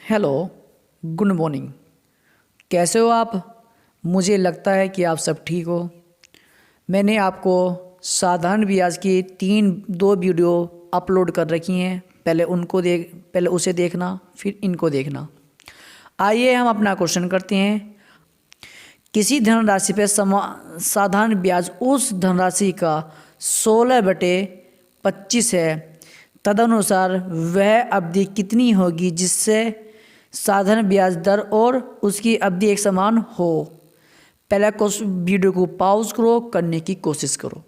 Hello, good morning. कैसे हो आप? मुझे लगता है कि आप सब ठीक हो। मैंने आपको साधारण ब्याज की दो वीडियो अपलोड कर रखी हैं। पहले उसे देखना, फिर इनको देखना। आइए हम अपना क्वेश्चन करते हैं। किसी धनराशि पर साधारण ब्याज उस धनराशि का 16/25 है। तदनुसार वह अवधि कितनी होगी जिससे साधारण ब्याज दर और उसकी अवधि एक समान हो। पहले वीडियो को पॉज करो, करने की कोशिश करो।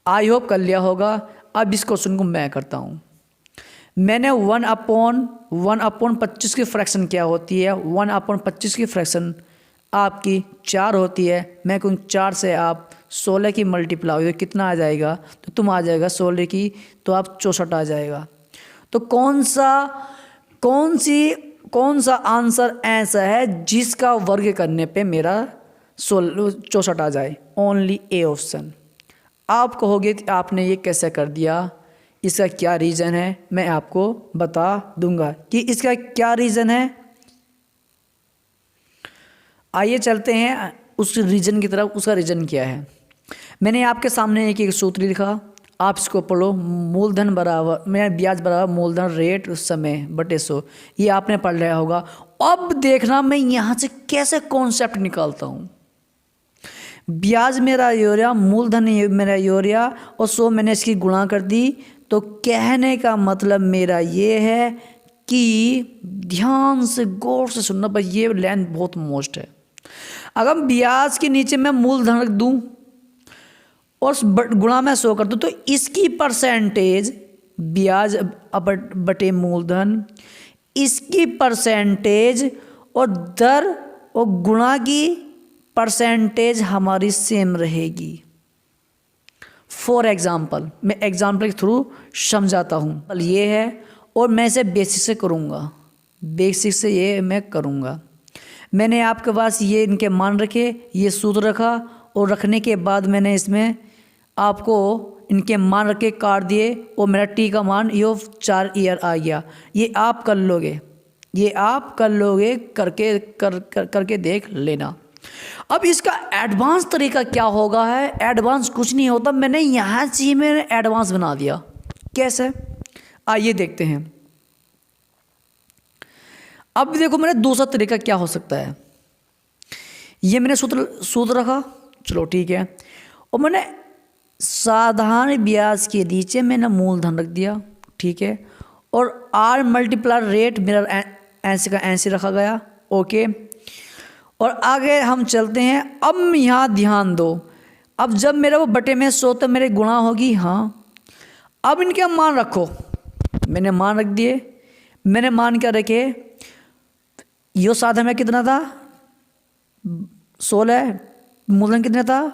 आई होप कर लिया होगा। अब इस क्वेश्चन को मैं करता हूँ। मैंने 1/25 की फ्रैक्शन क्या होती है? 1/25 की फ्रैक्शन आपकी 4 होती है। मैं कहूँ 4 से आप 16 की मल्टीप्लाई हो कितना आ जाएगा? तो तुम आ जाएगा 16 की, तो आप 64 आ जाएगा। तो कौन सा आंसर ऐसा है जिसका वर्ग करने पे मेरा 64 आ जाए? Only A option. आप कहोगे कि आपने ये कैसे कर दिया, इसका क्या रीज़न है? मैं आपको बता दूंगा कि इसका क्या रीज़न है। आइए चलते हैं उस रीजन की तरफ। उसका रीजन क्या है? मैंने आपके सामने एक सूत्र लिखा, आप इसको पढ़ो। मूलधन बराबर मैं ब्याज बराबर मूलधन रेट समय बटे 100। ये आपने पढ़ लिया होगा। अब देखना मैं यहाँ से कैसे कॉन्सेप्ट निकालता हूँ। ब्याज मेरा यूरिया, मूलधन मेरा यूरिया, और 100 मैंने इसकी गुणा कर दी। तो कहने का मतलब मेरा ये है कि ध्यान से गौर से सुनना, पर ये लाइन बहुत मोस्ट है। अगर ब्याज के नीचे मैं मूलधन रख दूं और गुणा में 100 कर दूं, तो इसकी परसेंटेज ब्याज बटे मूलधन, इसकी परसेंटेज और दर और गुणा की परसेंटेज हमारी सेम रहेगी। फॉर एग्जाम्पल, मैं एग्जाम्पल के थ्रू समझाता हूँ। ये है और मैं इसे बेसिक से करूँगा। बेसिक से ये मैं करूँगा। मैंने आपके पास ये इनके मान रखे, ये सूत्र रखा, और रखने के बाद मैंने इसमें आपको इनके मान रख के काट दिए, और मेरा टी का मान ये 4 ईयर आ गया। ये आप कर लोगे, करके देख लेना। अब इसका एडवांस तरीका क्या होगा है? एडवांस कुछ नहीं होता, मैंने यहाँ से ही मैंने एडवांस बना दिया। कैसे? आइए देखते हैं। अब देखो मेरा दूसरा तरीका क्या हो सकता है। ये मैंने सूत्र रखा, चलो ठीक है, और मैंने साधारण ब्याज के नीचे मैंने मूलधन रख दिया, ठीक है, और आर मल्टीप्लाई रेट मेरा ऐसे का ऐसे रखा गया, ओके। और आगे हम चलते हैं। अब यहाँ ध्यान दो, अब जब मेरा वो बटे में 100 तो मेरे गुणा होगी, हाँ। अब इनके मान रखो, मैंने मान रख दिए। मैंने मान क्या रखे? यो साधारण में कितना था? 16, मूलधन कितना था?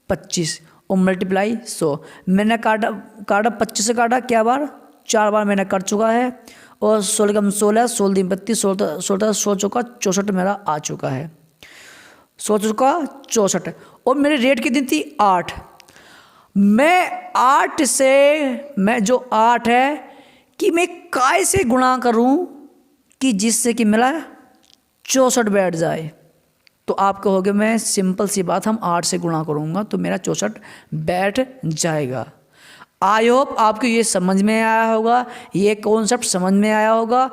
25, और मल्टीप्लाई 100। मैंने काटा 25 से काटा क्या बार? 4 बार मैंने कर चुका है। और 16 कम 16, 16 दिन 32, 16 चौका 64 मेरा आ चुका है। 16 चौका 64, और मेरे रेट कितनी थी? 8। मैं 8 से जो 8 है कि मैं काय से गुणा करूं कि जिससे कि मेरा 64 बैठ जाए। तो आप कहोगे मैं सिंपल सी बात, हम 8 से गुणा करूंगा तो मेरा 64 बैठ जाएगा। आई होप आपको ये समझ में आया होगा, ये कॉन्सेप्ट समझ में आया होगा।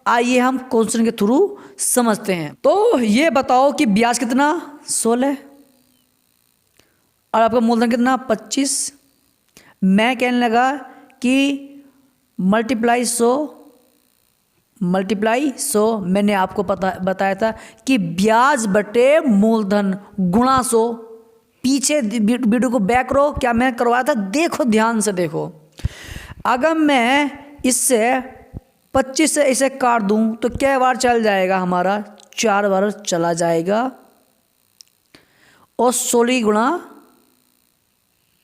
आइए हम क्वेश्चन के थ्रू समझते हैं। तो ये बताओ कि ब्याज कितना? 16, और आपका मूलधन कितना? 25। मैं कहने लगा कि मल्टीप्लाई 100, मैंने आपको बताया था कि ब्याज बटे मूलधन गुणा 100। पीछे वीडियो को बैक करो, क्या मैं करवाया था, देखो ध्यान से देखो। अगर मैं इससे 25 से इसे काट दूं तो क्या बार चल जाएगा हमारा? 4 बार चला जाएगा। और 16 गुणा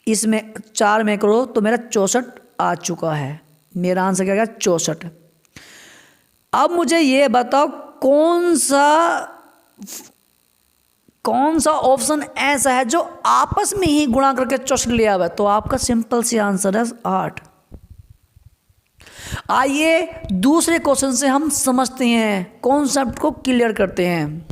इसमें 4 में करो तो मेरा 64 आ चुका है। मेरा आंसर क्या गया? 64। अब मुझे ये बताओ कौन सा ऑप्शन ऐसा है जो आपस में ही गुणा करके 64 लिया हुआ है? तो आपका सिंपल सी आंसर है 8। आइए दूसरे क्वेश्चन से हम समझते हैं, कॉन्सेप्ट को क्लियर करते हैं।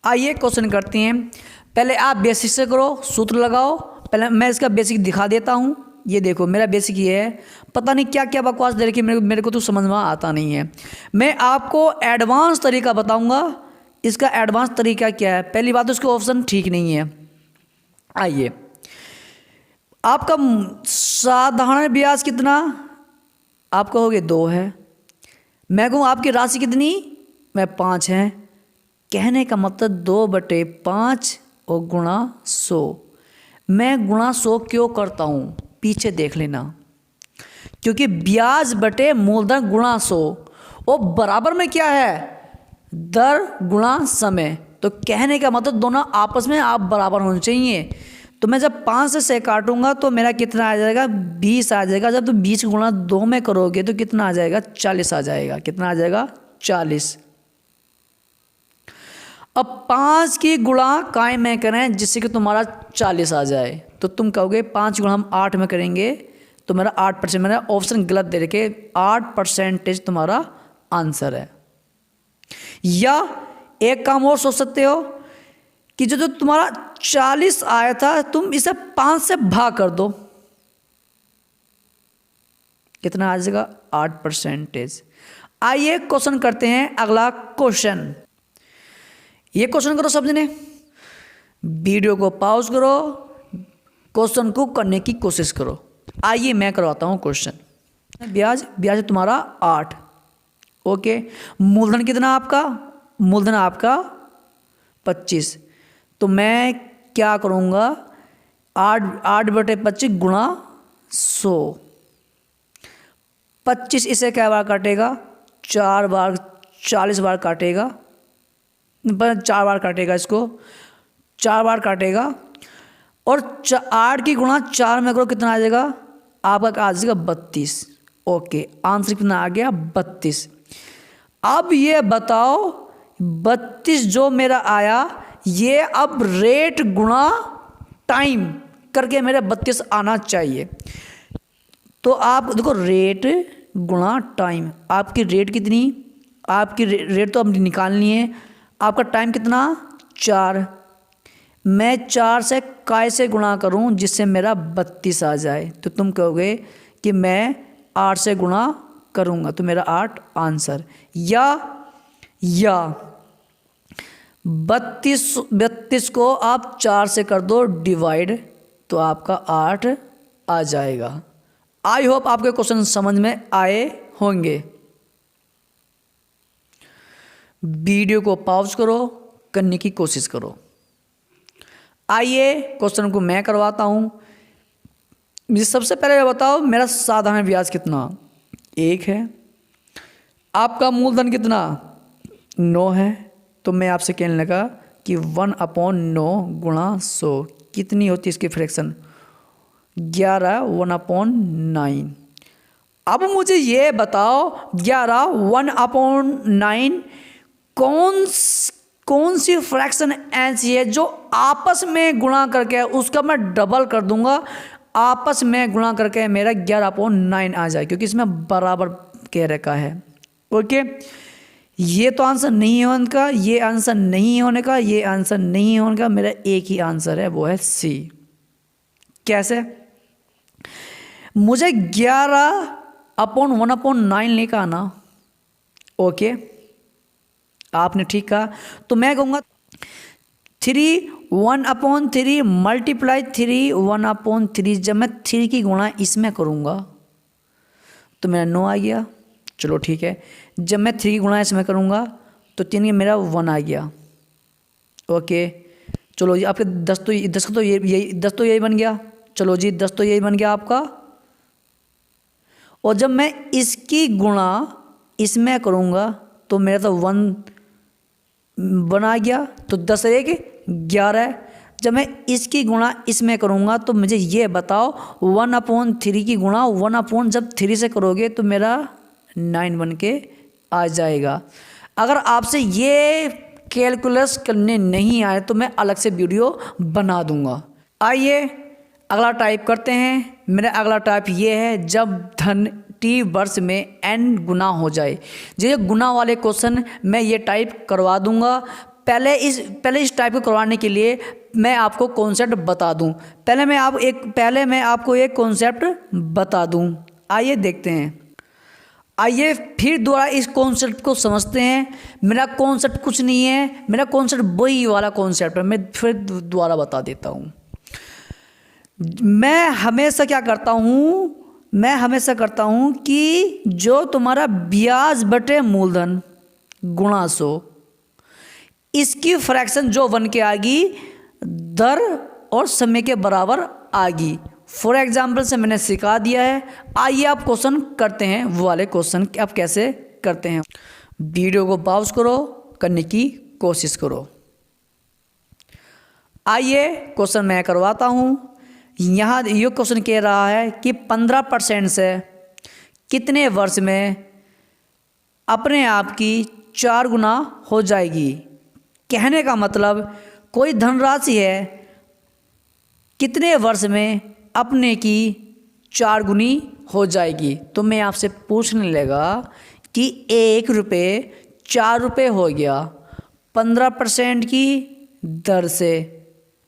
आइए क्वेश्चन करते हैं। पहले आप बेसिक से करो, सूत्र लगाओ। पहले मैं इसका बेसिक दिखा देता हूँ। ये देखो मेरा बेसिक ये है। पता नहीं क्या क्या बकवास दे रखी, मेरे को तो समझ में आता नहीं है। मैं आपको एडवांस तरीका बताऊंगा। इसका एडवांस तरीका क्या है? पहली बात तो इसका ऑप्शन ठीक नहीं है। आइए, आपका साधारण ब्याज कितना? आप कहोगे 2 है। मैं कहूँ आपकी राशि कितनी? मैं 5 है। कहने का मतलब 2/5 और गुणा 100। मैं गुणा 100 क्यों करता हूँ? पीछे देख लेना। क्योंकि ब्याज बटे मूलधन गुणा 100 और बराबर में क्या है? दर गुणा समय। तो कहने का मतलब दोनों आपस में आप बराबर होने चाहिए। तो मैं जब 5 से काटूंगा तो मेरा कितना आ जाएगा? 20 आ जाएगा। जब तो 20 गुणा 2 में करोगे तो कितना आ जाएगा? 40 आ जाएगा। कितना आ जाएगा? 40। अब 5 की गुणा काय में करें जिससे कि तुम्हारा 40 आ जाए। तो तुम कहोगे 5 गुणा हम 8 में करेंगे तो मेरा 8%। मेरा ऑप्शन गलत दे रखे, 8% तुम्हारा आंसर है। या एक काम और सोच सकते हो कि जो तुम्हारा 40 आया था तुम इसे 5 से भाग कर दो। कितना आ जाएगा? 8%। आइए क्वेश्चन करते हैं। अगला क्वेश्चन, ये क्वेश्चन करो सबने। वीडियो को पॉज करो, क्वेश्चन को करने की कोशिश करो। आइए मैं करवाता हूँ क्वेश्चन। ब्याज तुम्हारा 8। ओके, मूलधन कितना आपका? मूलधन आपका 25। तो मैं क्या करूँगा? 8/25 गुणा 100। 25 इसे क्या बार काटेगा? 4 बार, 40 बार काटेगा। 4 बार काटेगा, इसको 4 बार काटेगा। और 8 की गुणा 4 में करो, कितना आ जाएगा? आपका आ जाएगा 32। ओके, आंसर कितना आ गया? 32। अब ये बताओ 32 जो मेरा आया, ये अब रेट गुणा टाइम करके मेरा 32 आना चाहिए। तो आप देखो, रेट गुणा टाइम। आपकी रेट कितनी? आपकी रेट तो अब निकालनी है। आपका टाइम कितना? 4। मैं 4 से काय से गुणा करूं जिससे मेरा 32 आ जाए। तो तुम कहोगे कि मैं 8 से गुणा करूंगा तो मेरा 8 आंसर। या 32 को आप 4 से कर दो डिवाइड, तो आपका 8 आ जाएगा। आई होप आपके क्वेश्चन समझ में आए होंगे। वीडियो को पॉज करो, करने की कोशिश करो। आइए क्वेश्चन को मैं करवाता हूं। मुझे सबसे पहले बताओ मेरा साधारण ब्याज कितना? 1 है। आपका मूलधन कितना? 9 है। तो मैं आपसे कहने लगा कि 1/9 गुणा 100 कितनी होती है इसकी फ्रैक्शन? 11 1/9। अब मुझे ये बताओ 11 1/9 कौन सी फ्रैक्शन ऐसी है जो आपस में गुणा करके, उसका मैं डबल कर दूंगा, आपस में गुणा करके मेरा 11/9 आ जाए, क्योंकि इसमें बराबर कह रखा है। ओके, ये तो आंसर नहीं है उनका, ये आंसर नहीं है होने का, ये आंसर नहीं है होने का। मेरा एक ही आंसर है, वो है सी। कैसे? मुझे 11/1/9 लेकर आना। ओके, आपने ठीक कहा। तो मैं कहूँगा 3 1/3 मल्टीप्लाई 3 1/3। जब मैं 3 की गुणा इसमें करूँगा तो मेरा 9 आ गया। चलो ठीक है। जब मैं 3 की गुणा इसमें करूँगा तो 3 का मेरा 1 आ गया। ओके, चलो जी, आपके 10 तो यही बन गया। चलो जी, 10 तो यही बन गया आपका। और जब मैं इसकी गुणा इसमें करूँगा तो मेरा तो 1 आ गया। तो 10 1 11। जब मैं इसकी गुणा इसमें करूँगा तो मुझे ये बताओ 1/3 की गुणा 1/3 से करोगे तो मेरा 9 बन के आ जाएगा। अगर आपसे ये कैलकुलस करने नहीं आए तो मैं अलग से वीडियो बना दूंगा। आइए अगला टाइप करते हैं। मेरा अगला टाइप ये है, जब धन टी वर्ष में n गुना हो जाए। ये गुना वाले क्वेश्चन मैं ये टाइप करवा दूंगा। पहले इस टाइप को करवाने के लिए मैं आपको कॉन्सेप्ट बता दूं। पहले मैं आपको एक कॉन्सेप्ट बता दूं। आइए देखते हैं। आइए फिर दोबारा इस कॉन्सेप्ट को समझते हैं। मेरा कॉन्सेप्ट कुछ नहीं है, मेरा कॉन्सेप्ट वही वाला कॉन्सेप्ट है। मैं फिर दोबारा बता देता हूँ। मैं हमेशा करता हूँ कि जो तुम्हारा ब्याज बटे मूलधन गुणा 100, इसकी फ्रैक्शन जो बन के आएगी दर और समय के बराबर आएगी। फॉर एग्जाम्पल से मैंने सिखा दिया है। आइए आप क्वेश्चन करते हैं, वो वाले क्वेश्चन आप कैसे करते हैं। वीडियो को पॉज करो, करने की कोशिश करो। आइए क्वेश्चन मैं करवाता हूँ। यहाँ ये क्वेश्चन कह रहा है कि 15% से कितने वर्ष में अपने आप की 4 गुना हो जाएगी। कहने का मतलब कोई धनराशि है, कितने वर्ष में अपने की 4 गुनी हो जाएगी। तो मैं आपसे पूछने लगा कि 1 रुपये 4 रुपये हो गया 15% की दर से,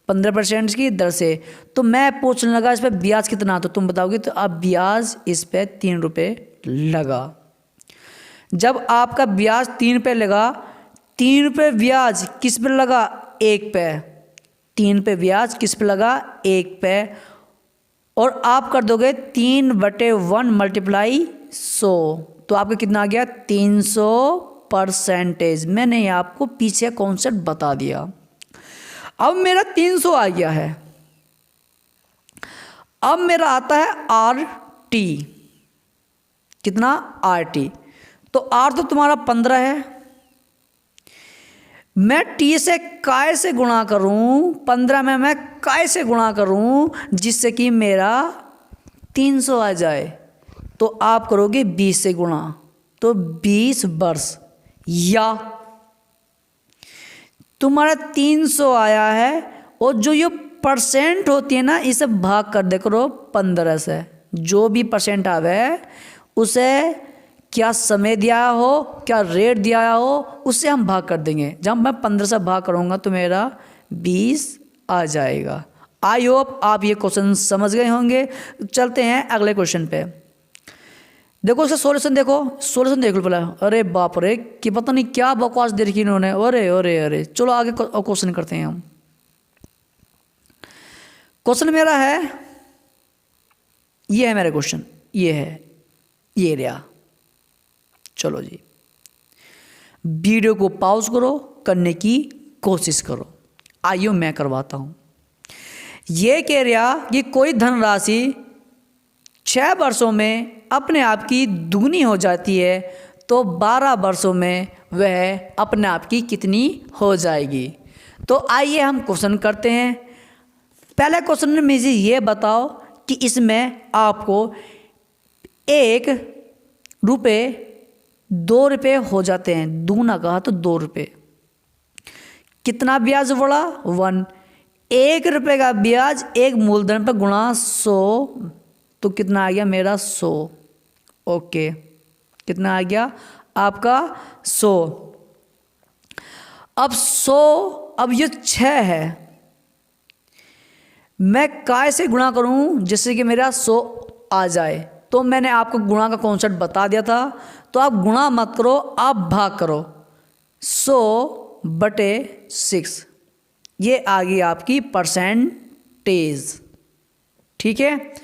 15% की दर से। तो मैं पूछने लगा इस पर ब्याज कितना, तो तुम बताओगे। तो अब ब्याज इस पर 3 रुपये लगा। जब आपका ब्याज 3 रुपये लगा, 3 रुपये ब्याज किस पे लगा, 1 पे। 3 पे ब्याज किस पे लगा, 1 पे। और आप कर दोगे 3/1 मल्टीप्लाई 100, तो आपका कितना आ गया, 300%। मैंने आपको पीछे कॉन्सेप्ट बता दिया। अब मेरा 300 आ गया है। अब मेरा आता है RT, कितना, RT। तो R तो तुम्हारा 15 है। मैं T से काय से गुणा करूं, 15 में मैं काय से गुणा करूं जिससे कि मेरा 300 आ जाए। तो आप करोगे 20 से गुणा, तो 20 वर्ष। या तुम्हारा 300 आया है, और जो ये परसेंट होती है ना, इसे भाग कर दे करो 15 से। जो भी परसेंट आवे उसे क्या समय दिया हो, क्या रेट दिया हो, उससे हम भाग कर देंगे। जब मैं 15 से भाग करूँगा तो मेरा 20 आ जाएगा। आई होप आप ये क्वेश्चन समझ गए होंगे। चलते हैं अगले क्वेश्चन पे। देखो इसका सॉल्यूशन देख लो पहले। अरे बाप रे, कि पता नहीं क्या बकवास दे रखी इन्होंने। अरे अरे अरे, चलो आगे क्वेश्चन करते हैं हम। क्वेश्चन मेरा है, ये है मेरा क्वेश्चन, ये रहा। चलो जी, वीडियो को पॉज करो, करने की कोशिश करो। आइए मैं करवाता हूँ। ये कह रहा कि कोई धनराशि 6 वर्षों में अपने आप की दुगनी हो जाती है, तो 12 वर्षों में वह अपने आप की कितनी हो जाएगी। तो आइए हम क्वेश्चन करते हैं। पहले क्वेश्चन में मुझे ये बताओ कि इसमें आपको 1 रुपये 2 रुपये हो जाते हैं। दूना कहा तो 2 रुपये। कितना ब्याज बढ़ा, 1। 1 रुपये का ब्याज 1 मूलधन पर गुणा 100, तो कितना आ गया मेरा 100। ओके, कितना आ गया आपका 100। अब 100, अब ये 6 है, मैं काय से गुणा करूं जिससे कि मेरा 100 आ जाए। तो मैंने आपको गुणा का कॉन्सेप्ट बता दिया था। तो आप गुणा मत करो, आप भाग करो। 100/6, ये आ गई आपकी परसेंटेज। ठीक है,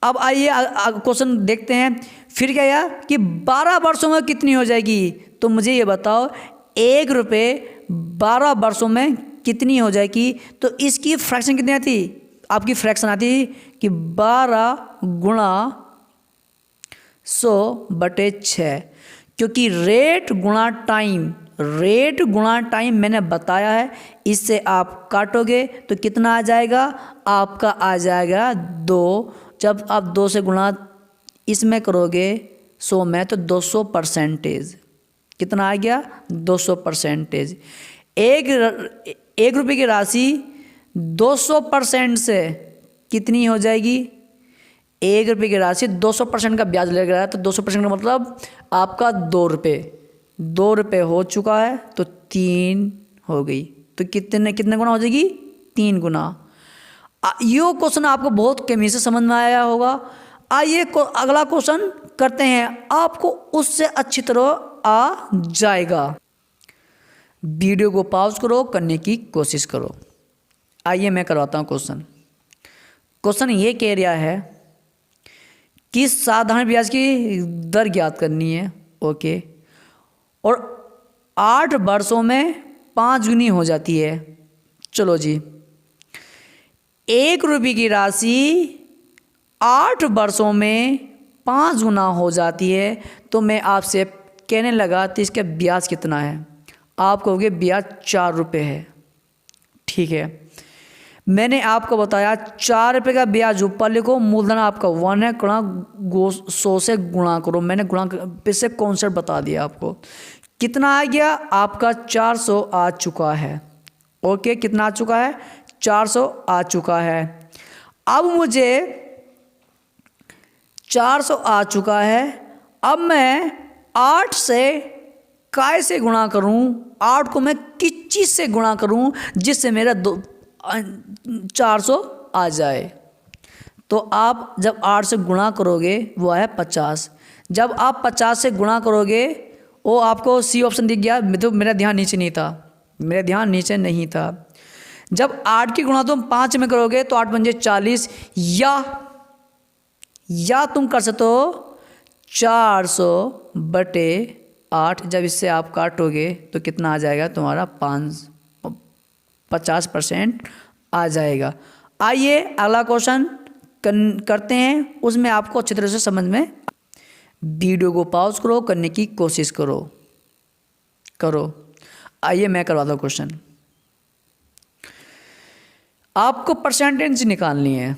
अब आइए क्वेश्चन देखते हैं। फिर क्या यार कि 12 वर्षों में कितनी हो जाएगी। तो मुझे ये बताओ 1 रुपये 12 वर्षों में कितनी हो जाएगी। तो इसकी फ्रैक्शन कितनी आती, आपकी फ्रैक्शन आती कि 12 गुणा 100/6, क्योंकि रेट गुणा टाइम मैंने बताया है। इससे आप काटोगे तो कितना आ जाएगा, आपका आ जाएगा 2। जब आप 2 से गुणा इसमें करोगे 100 में, तो 200%। कितना आ गया, 200%। 1 रुपये की राशि 200% से कितनी हो जाएगी? 1 रुपये की राशि 200% का ब्याज लग रहा है, तो 200% का मतलब आपका 2 रुपये। 2 रुपये हो चुका है तो 3 हो गई, तो कितने कितने गुना हो जाएगी? 3 गुना। ये क्वेश्चन आपको बहुत कमी से समझ में आया होगा। आइए अगला क्वेश्चन करते हैं, आपको उससे अच्छी तरह आ जाएगा। वीडियो को पॉज करो, करने की कोशिश करो। आइए मैं करवाता हूँ क्वेश्चन। क्वेश्चन ये कह रहा है कि साधारण ब्याज की दर ज्ञात करनी है, ओके, और 8 वर्षों में 5 गुनी हो जाती है। चलो जी, 1 रुपये की राशि 8 वर्षों में 5 गुना हो जाती है, तो मैं आपसे कहने लगा तो इसका ब्याज कितना है? आप कहोगे ब्याज 4 रुपये है। ठीक है, मैंने आपको बताया 4 रुपये का ब्याज ऊपर लिखो, मूलधन आपका 1 है, गुणा 100 से गुणा करो। मैंने गुणा से कॉन्सेप्ट बता दिया आपको। कितना आ गया? आपका 400 आ चुका है। ओके, कितना आ चुका है? 400 आ चुका है। अब मुझे 400 आ चुका है, अब मैं 8 से काय से गुणा करूं? 8 को मैं किस चीज़ से गुणा करूं जिससे मेरा 400 आ जाए? तो आप जब 8 से गुणा करोगे वो है 50। जब आप 50 से गुणा करोगे, वो आपको सी ऑप्शन दिख गया, तो मेरा ध्यान नीचे नहीं था। जब 8 की गुणा तुम 5 में करोगे तो 8 बन 40, या तुम कर सकते हो 400/8। जब इससे आप काटोगे तो कितना आ जाएगा तुम्हारा? 50% आ जाएगा। आइए अगला क्वेश्चन करते हैं, उसमें आपको अच्छी तरह से समझ में। वीडियो को पॉज करो, करने की कोशिश करो। आइए मैं करवाता हूँ क्वेश्चन। आपको परसेंटेज निकालनी है।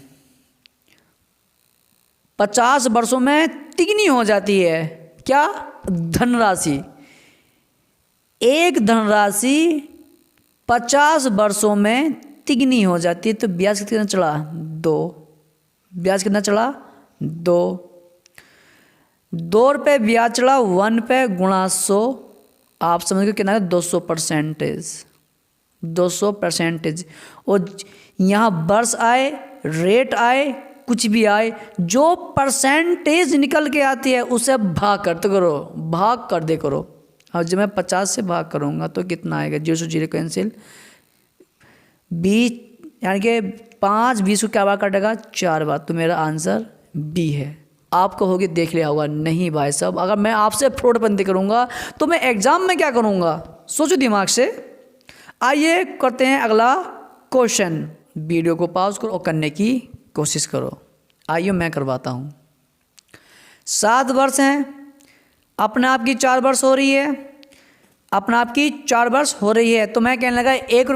50 वर्षों में तिगनी हो जाती है क्या? धनराशि। एक धनराशि 50 वर्षों में तिगनी हो जाती है, तो ब्याज कितना चढ़ा? 2। ब्याज कितना चढ़ा? 2। 2 रुपये ब्याज चढ़ा, 1 पे गुणा 100। आप समझ गए कितना है? 200%। और यहाँ वर्ष आए, रेट आए, कुछ भी आए, जो परसेंटेज निकल के आती है उसे भाग कर दे करो। और जब मैं 50 से भाग करूँगा तो कितना आएगा? 0 से 0 कैंसिल, 20 यानी कि 5 20 को क्या बार काटेगा? 4 बार। तो मेरा आंसर बी है। आप कहोगे देख लिया होगा। नहीं भाई साहब, अगर मैं आपसे फ्रॉडबंदी करूँगा तो मैं एग्जाम में क्या करूँगा? सोचो दिमाग से। आइए करते हैं अगला क्वेश्चन। वीडियो को पॉज करो और करने की कोशिश करो। आइए मैं करवाता हूँ। 7 वर्ष हैं, अपने आप की 4 वर्ष हो रही है, तो मैं कहने लगा 1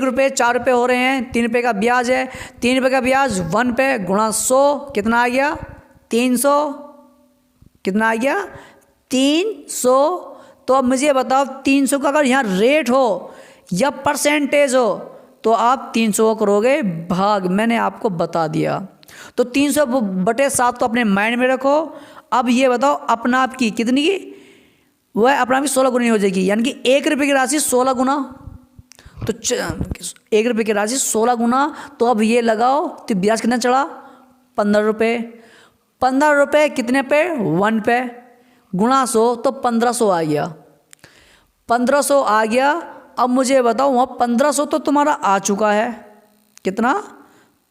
रुपये 4 रुपये हो रहे हैं, 3 रुपये का ब्याज है। 3 रुपये का ब्याज 1 पे गुणा 100, कितना आ गया? 300। कितना आ गया? 300। तो अब मुझे बताओ 300 का अगर यहाँ रेट हो या परसेंटेज हो तो आप 300 करोगे भाग। मैंने आपको बता दिया। तो 300/7 तो अपने माइंड में रखो। अब ये बताओ अपना आप की कितनी की? वह अपना भी 16 गुनी हो जाएगी, यानी कि 1 रुपये की राशि 16 गुना। तो 1 रुपये की राशि 16 गुना। तो अब ये लगाओ तो ब्याज कितना चढ़ा? 15 रुपये। 15 रुपये कितने पे? 1 पे गुणा 100, तो 1500 आ गया। 1500 आ गया। अब मुझे बताओ वहाँ 1500 तो तुम्हारा आ चुका है। कितना?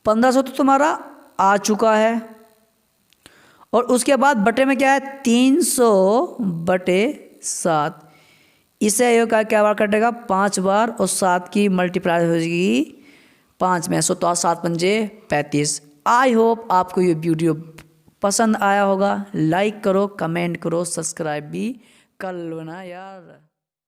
1500 तो तुम्हारा आ चुका है। और उसके बाद बटे में क्या है? 300/7। इसे ये क्या बार कटेगा? 5 बार, और 7 की मल्टीप्लाई हो जाएगी 5 में। तो 7 पंजे 35। आई होप आपको ये वीडियो पसंद आया होगा। लाइक करो, कमेंट करो, सब्सक्राइब भी कर लो ना यार।